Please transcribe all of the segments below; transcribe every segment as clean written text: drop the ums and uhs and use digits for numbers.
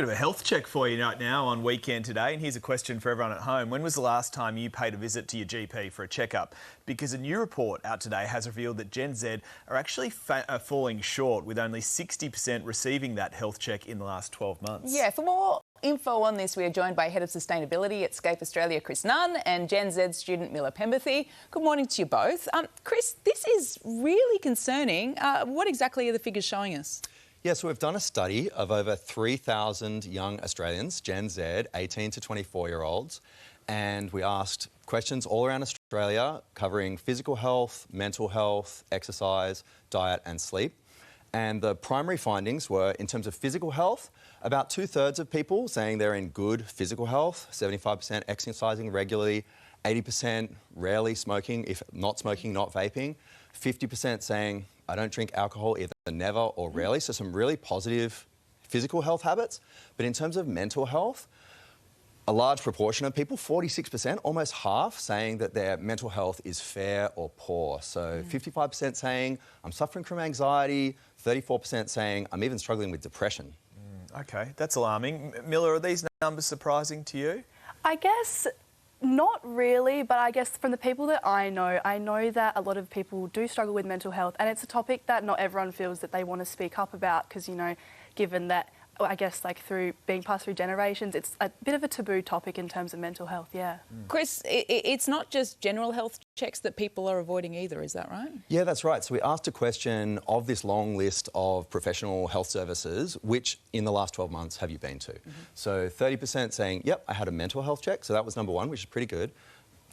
Bit of a health check for you right now on Weekend Today, and here's a question for everyone at home. When was the last time you paid a visit to your GP for a checkup? Because a new report out today has revealed that Gen Z are actually falling short, with only 60% receiving that health check in the last 12 months. Yeah, for more info on this, we are joined by Head of Sustainability at Scape Australia, Chris Nunn, and Gen Z student Miller Pemberthy. Good morning to you both. Chris, this is really concerning. What exactly are the figures showing us? Yeah, so we've done a study of over 3,000 young Australians, Gen Z, 18 to 24-year-olds, and we asked questions all around Australia covering physical health, mental health, exercise, diet and sleep. And the primary findings were, in terms of physical health, about 2/3 of people saying they're in good physical health, 75% exercising regularly, 80% rarely smoking, if not smoking, not vaping, 50% saying, I don't drink alcohol either never or rarely, so some really positive physical health habits. But in terms of mental health, a large proportion of people, 46%, almost half, saying that their mental health is fair or poor. So 55% saying, I'm suffering from anxiety, 34% saying, I'm even struggling with depression. OK, that's alarming. Miller, are these numbers surprising to you? I guess not really, but I guess from the people that I know that a lot of people do struggle with mental health, and it's a topic that not everyone feels that they want to speak up about because, you know, given that, I guess, like through being passed through generations, it's a bit of a taboo topic in terms of mental health, yeah. Chris, it's not just general health checks that people are avoiding either, is that right? Yeah, that's right. So we asked a question of this long list of professional health services, which in the last 12 months have you been to? So 30% saying, yep, I had a mental health check, so that was number one, which is pretty good.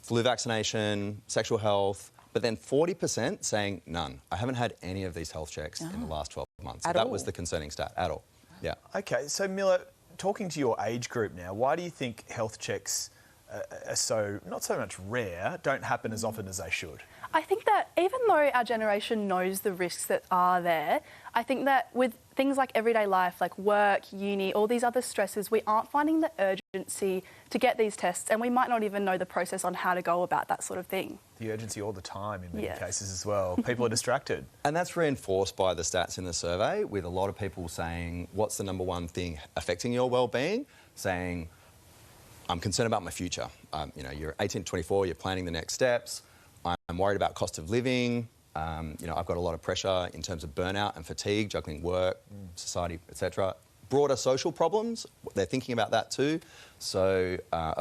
Flu vaccination, sexual health, but then 40% saying none. I haven't had any of these health checks in the last 12 months. So that was the concerning stat, at all. Yeah. OK, so Miller, talking to your age group now, why do you think health checks are so, not so much rare, don't happen as often as they should? I think that even though our generation knows the risks that are there, I think that with things like everyday life, like work, uni, all these other stresses, we aren't finding the urgency to get these tests, and we might not even know the process on how to go about that sort of thing. The urgency all the time in many cases as well. People are distracted. And that's reinforced by the stats in the survey, with a lot of people saying, what's the number one thing affecting your well-being? Saying, I'm concerned about my future. You know, you're 18 to 24, you're planning the next steps. I'm worried about cost of living. You know, I've got a lot of pressure in terms of burnout and fatigue, juggling work, society, etc. Broader social problems, they're thinking about that too. So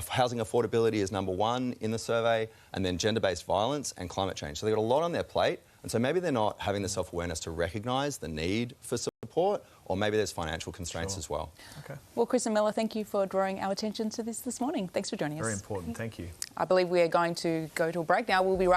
housing affordability is number one in the survey, and then gender-based violence and climate change. So they've got a lot on their plate, and so maybe they're not having the self-awareness to recognise the need for support, or maybe there's financial constraints as well. Okay. Well, Chris and Miller, thank you for drawing our attention to this morning. Thanks for joining us. Very important, thank you. I believe we are going to go to a break now. We'll be right back.